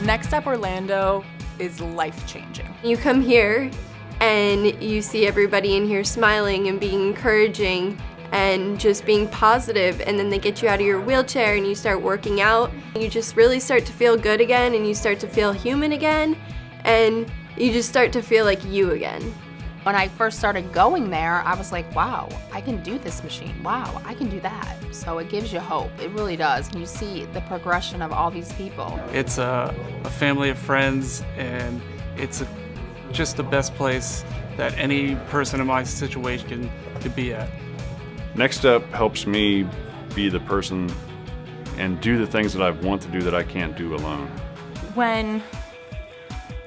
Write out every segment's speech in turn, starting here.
NextStep Orlando is life-changing. You come here and you see everybody in here smiling and being encouraging and just being positive, and then they get you out of your wheelchair and you start working out. You just really start to feel good again, and you start to feel human again, and you just start to feel like you again. When I first started going there, I was like, wow, I can do this machine. Wow, I can do that. So it gives you hope. It really does. And you see the progression of all these people. It's a family of friends, and it's just the best place that any person in my situation could be at. NextStep helps me be the person and do the things that I want to do that I can't do alone. When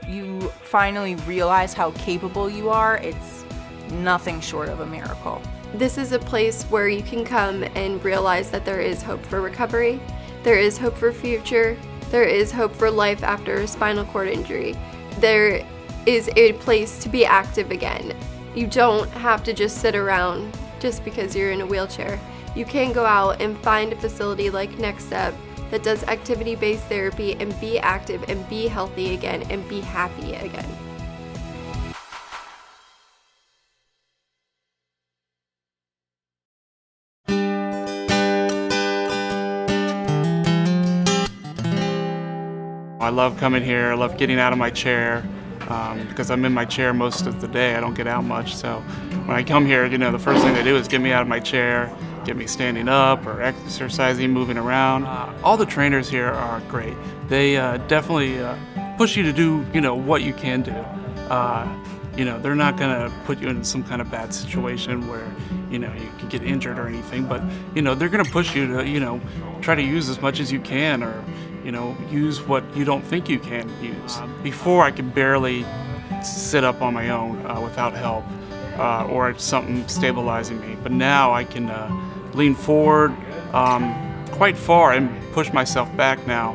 you finally realize how capable you are, it's nothing short of a miracle. This is a place where you can come and realize that there is hope for recovery, there is hope for future, there is hope for life after a spinal cord injury. There is a place to be active again. You don't have to just sit around just because you're in a wheelchair. You can go out and find a facility like NextStep that does activity-based therapy and be active and be healthy again and be happy again. I love coming here, I love getting out of my chair, because I'm in my chair most of the day. I don't get out much, so when I come here, the first thing they do is get me out of my chair, get me standing up or exercising, moving around. All the trainers here are great. They definitely push you to do, what you can do. They're not gonna put you in some kind of bad situation where, you can get injured or anything, but, they're gonna push you to, try to use as much as you can, or, use what you don't think you can use. Before, I could barely sit up on my own without help or something stabilizing me, but now I can lean forward quite far and push myself back now,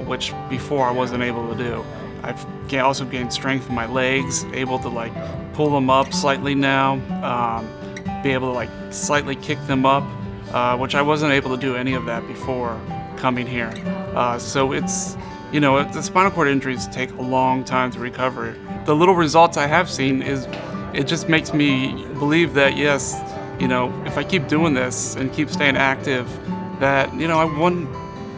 which before I wasn't able to do. I've also gained strength in my legs, able to pull them up slightly now, be able to slightly kick them up, which I wasn't able to do any of that before coming here. So it's, the spinal cord injuries take a long time to recover. The little results I have seen it just makes me believe that yes, if I keep doing this and keep staying active, that I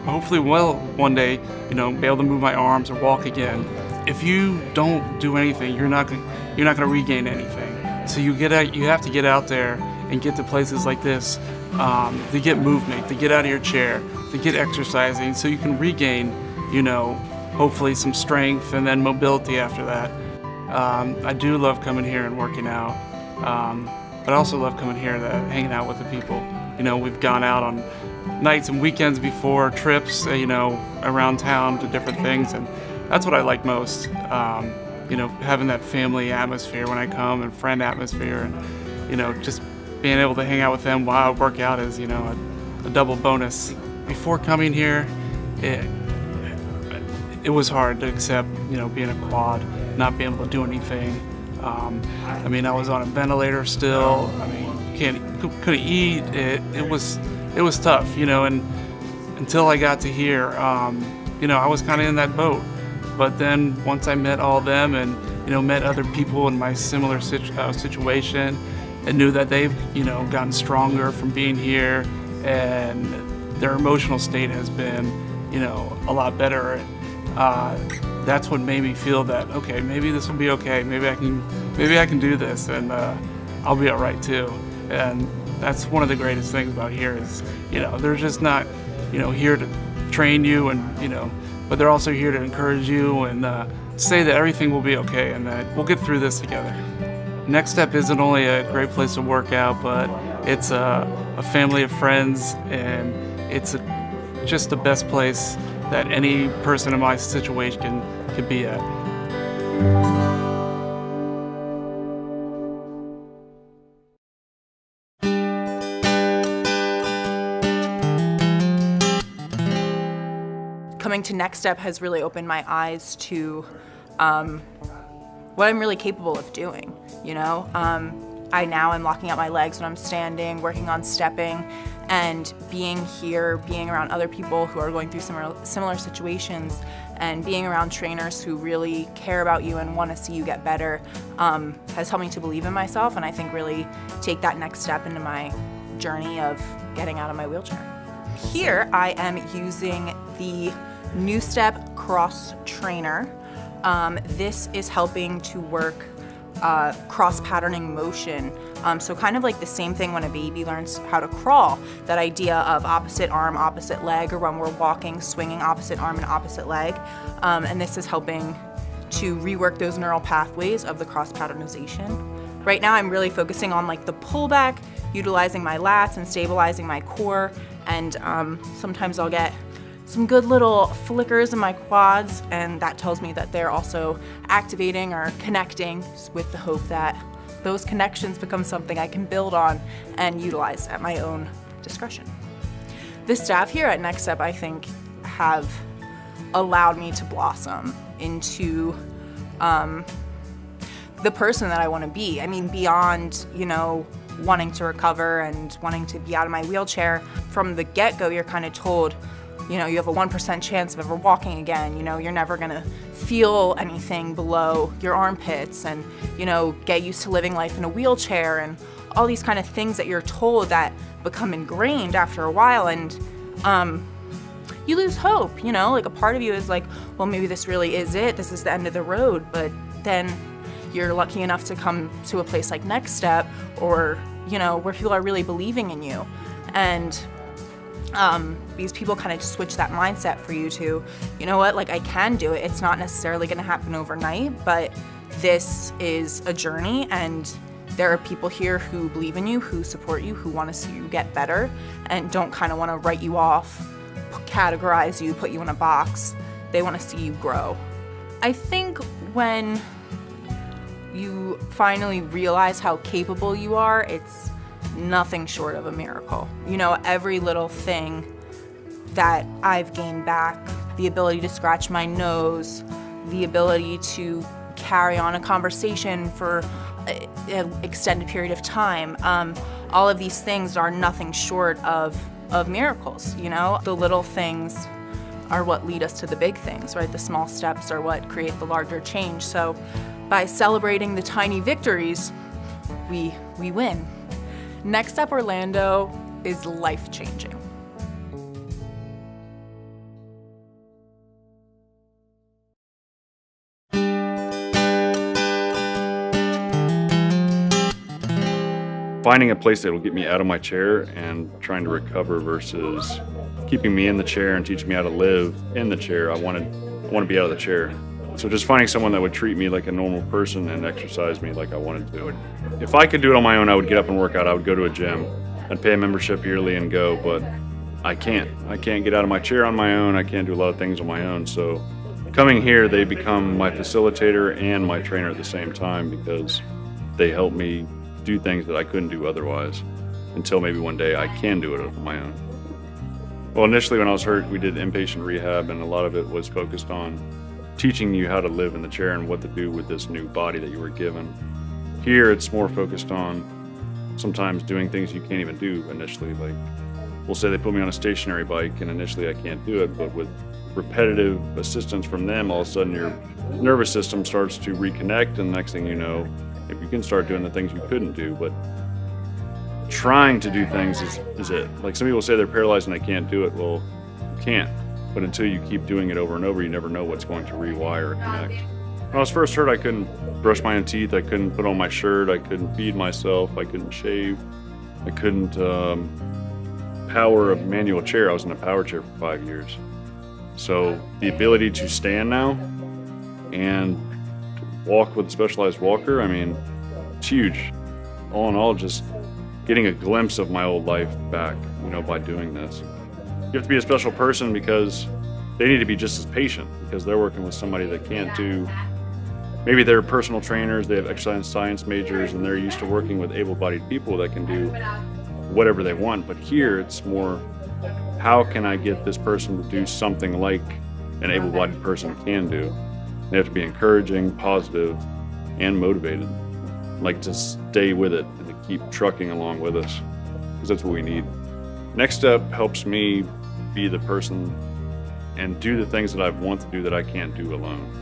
hopefully will one day, be able to move my arms or walk again. If you don't do anything, you're not gonna regain anything. So you have to get out there and get to places like this to get movement, to get out of your chair, to get exercising, so you can regain, hopefully some strength and then mobility after that. I do love coming here and working out, but I also love coming here and hanging out with the people. We've gone out on nights and weekends before, trips, around town to different things, and that's what I like most. Having that family atmosphere when I come, and friend atmosphere, and just being able to hang out with them while I work out is, a double bonus. Before coming here, it was hard to accept, being a quad, not being able to do anything. I was on a ventilator still. Couldn't eat. It was tough, and until I got to here, I was kind of in that boat. But then once I met all of them and met other people in my similar situation, and knew that they've gotten stronger from being here, and their emotional state has been a lot better. That's what made me feel that, okay, maybe this will be okay. Maybe I can do this, and I'll be all right too. And that's one of the greatest things about here is, they're just not, here to train you, and but they're also here to encourage you and say that everything will be okay and that we'll get through this together. NextStep isn't only a great place to work out, but it's a family of friends, and it's just the best place that any person in my situation could be at. Coming to NextStep has really opened my eyes to what I'm really capable of doing, I now am locking out my legs when I'm standing, working on stepping, and being here, being around other people who are going through similar situations, and being around trainers who really care about you and want to see you get better has helped me to believe in myself, and I think really take that next step into my journey of getting out of my wheelchair. Here I am using the NextStep Cross Trainer. This is helping to work cross-patterning motion. So kind of like the same thing when a baby learns how to crawl, that idea of opposite arm, opposite leg, or when we're walking, swinging opposite arm and opposite leg. And this is helping to rework those neural pathways of the cross-patternization. Right now I'm really focusing on like the pullback, utilizing my lats and stabilizing my core, and sometimes I'll get some good little flickers in my quads, and that tells me that they're also activating or connecting, with the hope that those connections become something I can build on and utilize at my own discretion. The staff here at NextStep, I think, have allowed me to blossom into the person that I want to be. I mean, beyond, wanting to recover and wanting to be out of my wheelchair, from the get-go, you're kind of told, you have a 1% chance of ever walking again. You're never gonna feel anything below your armpits, and, get used to living life in a wheelchair, and all these kind of things that you're told that become ingrained after a while, and you lose hope, like a part of you is like, well, maybe this really is it. This is the end of the road. But then you're lucky enough to come to a place like NextStep, or, where people are really believing in you. And these people kind of switch that mindset for you to, I can do it. It's not necessarily going to happen overnight, but this is a journey, and there are people here who believe in you, who support you, who want to see you get better, and don't kind of want to write you off, categorize you, put you in a box. They want to see you grow. I think when you finally realize how capable you are, it's nothing short of a miracle. Every little thing that I've gained back, the ability to scratch my nose, the ability to carry on a conversation for an extended period of time, all of these things are nothing short of miracles. The little things are what lead us to the big things, right? The small steps are what create the larger change. So by celebrating the tiny victories, we win. NextStep Orlando is life-changing. Finding a place that will get me out of my chair and trying to recover versus keeping me in the chair and teaching me how to live in the chair. I want to be out of the chair. So just finding someone that would treat me like a normal person and exercise me like I wanted to. If I could do it on my own, I would get up and work out. I would go to a gym. I'd pay a membership yearly and go, but I can't. I can't get out of my chair on my own. I can't do a lot of things on my own. So coming here, they become my facilitator and my trainer at the same time, because they help me do things that I couldn't do otherwise, until maybe one day I can do it on my own. Well, initially when I was hurt, we did inpatient rehab, and a lot of it was focused on teaching you how to live in the chair and what to do with this new body that you were given. Here, it's more focused on sometimes doing things you can't even do initially. Like, we'll say they put me on a stationary bike, and initially I can't do it, but with repetitive assistance from them, all of a sudden your nervous system starts to reconnect, and the next thing you know, you can start doing the things you couldn't do. But trying to do things is it. Like, some people say they're paralyzed and they can't do it. Well, you can't. But until you keep doing it over and over, you never know what's going to rewire or connect. When I was first hurt, I couldn't brush my own teeth. I couldn't put on my shirt. I couldn't feed myself. I couldn't shave. I couldn't power a manual chair. I was in a power chair for 5 years. So the ability to stand now and walk with a specialized walker, I mean, it's huge. All in all, just getting a glimpse of my old life back, by doing this. You have to be a special person, because they need to be just as patient, because they're working with somebody that can't do, maybe they're personal trainers, they have exercise science majors, and they're used to working with able-bodied people that can do whatever they want. But here, it's more, how can I get this person to do something like an able-bodied person can do? They have to be encouraging, positive, and motivated, like to stay with it and keep trucking along with us, because that's what we need. Next Step helps me be the person and do the things that I want to do that I can't do alone.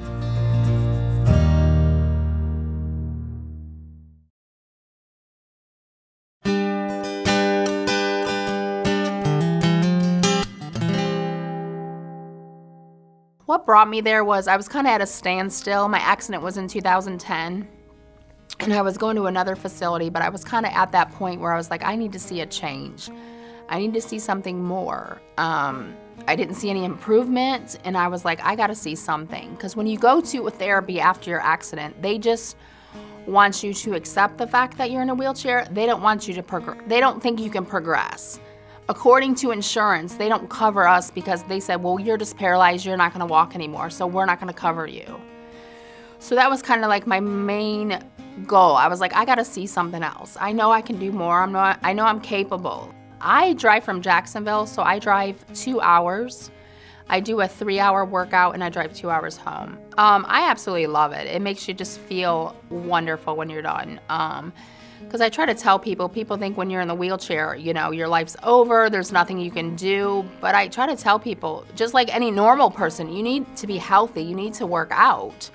What brought me there was I was kind of at a standstill. My accident was in 2010, and I was going to another facility, but I was kind of at that point where I was like, I need to see a change. I need to see something more. I didn't see any improvement, and I was like, I gotta see something. Because when you go to a therapy after your accident, they just want you to accept the fact that you're in a wheelchair. They don't want you to progress. They don't think you can progress. According to insurance, they don't cover us because they said, well, you're just paralyzed, you're not gonna walk anymore, so we're not gonna cover you. So that was kind of like my main goal. I was like, I gotta see something else. I know I can do more. I know I'm capable. I drive from Jacksonville, so I drive 2 hours. I do a 3-hour workout and I drive 2 hours home. I absolutely love it. It makes you just feel wonderful when you're done. Because I try to tell people think when you're in the wheelchair, you know, your life's over, there's nothing you can do. But I try to tell people, just like any normal person, you need to be healthy, you need to work out.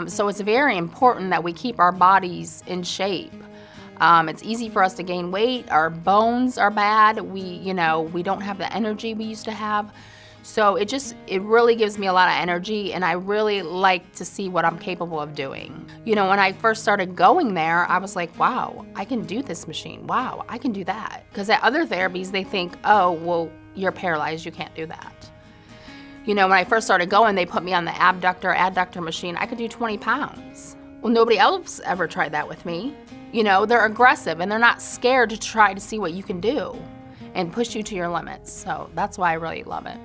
So it's very important that we keep our bodies in shape. It's easy for us to gain weight, our bones are bad, we don't have the energy we used to have. So it really gives me a lot of energy, and I really like to see what I'm capable of doing. You know, when I first started going there, I was like, wow, I can do this machine. Wow, I can do that. Because at other therapies, they think, oh, well, you're paralyzed, you can't do that. You know, when I first started going, they put me on the adductor machine. I could do 20 pounds. Well, nobody else ever tried that with me. You know, they're aggressive, and they're not scared to try to see what you can do and push you to your limits. So that's why I really love it.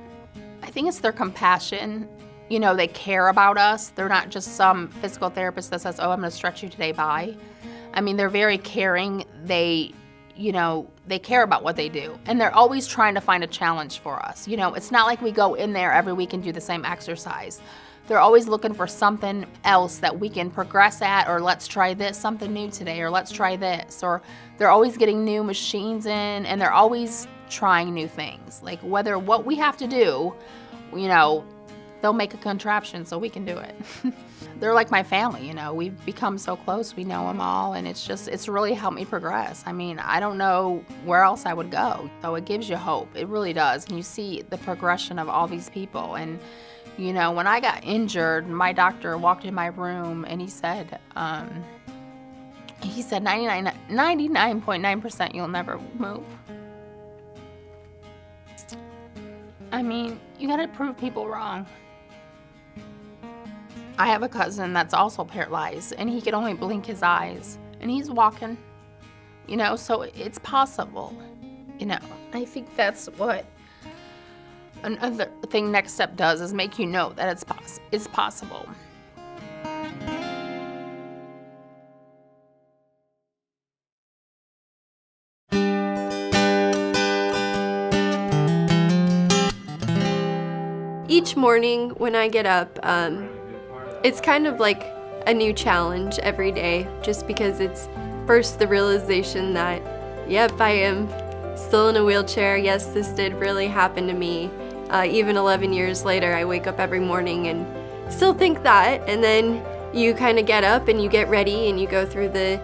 I think it's their compassion. You know, they care about us. They're not just some physical therapist that says, oh, I'm gonna stretch you today, bye. I mean, they're very caring. They care about what they do. And they're always trying to find a challenge for us. You know, it's not like we go in there every week and do the same exercise. They're always looking for something else that we can progress at, or let's try this, something new today, or let's try this. Or they're always getting new machines in, and they're always trying new things. Like what we have to do, you know, they'll make a contraption so we can do it. They're like my family, you know, we've become so close, we know them all, and it's really helped me progress. I mean, I don't know where else I would go. So it gives you hope, it really does. And you see the progression of all these people. And you know, when I got injured, my doctor walked in my room and he said 99.9% you'll never move. I mean, you gotta prove people wrong. I have a cousin that's also paralyzed, and he can only blink his eyes, and he's walking, you know, so it's possible, you know. I think that's what another thing Next Step does, is make you know that it's possible. Each morning when I get up, it's kind of like a new challenge every day, just because it's first the realization that, yep, I am still in a wheelchair. Yes, this did really happen to me. Even 11 years later, I wake up every morning and still think that, and then you kind of get up and you get ready and you go through the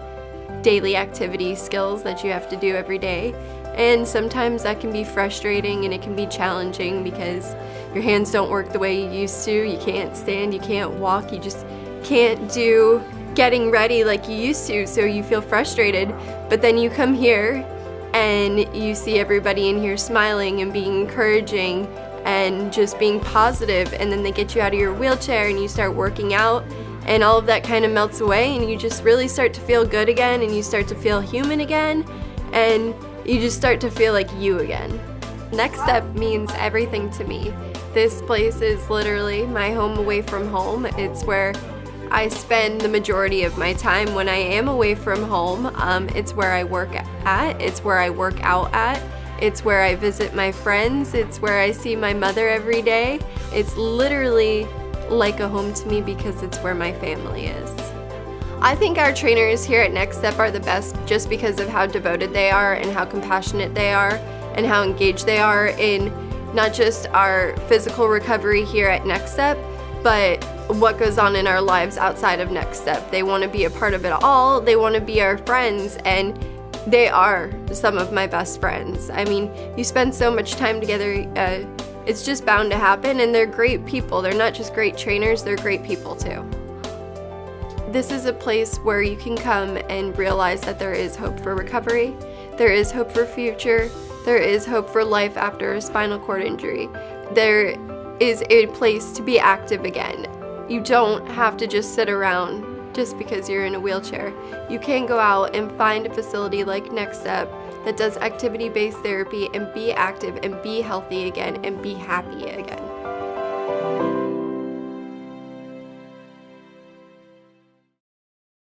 daily activity skills that you have to do every day. And sometimes that can be frustrating and it can be challenging because your hands don't work the way you used to. You can't stand, you can't walk, you just can't do getting ready like you used to, so you feel frustrated. But then you come here and you see everybody in here smiling and being encouraging and just being positive, and then they get you out of your wheelchair and you start working out, and all of that kind of melts away, and you just really start to feel good again, and you start to feel human again, and you just start to feel like you again. Next Step means everything to me. This place is literally my home away from home. It's where I spend the majority of my time when I am away from home. It's where I work at, it's where I work out at, it's where I visit my friends, it's where I see my mother every day. It's literally like a home to me because it's where my family is. I think our trainers here at NextStep are the best just because of how devoted they are and how compassionate they are and how engaged they are in not just our physical recovery here at NextStep, but what goes on in our lives outside of NextStep. They want to be a part of it all. They want to be our friends, and they are some of my best friends. I mean, you spend so much time together, it's just bound to happen, and they're great people. They're not just great trainers, they're great people too. This is a place where you can come and realize that there is hope for recovery, there is hope for future, there is hope for life after a spinal cord injury. There is a place to be active again. You don't have to just sit around just because you're in a wheelchair. You can go out and find a facility like NextStep that does activity-based therapy and be active and be healthy again and be happy again.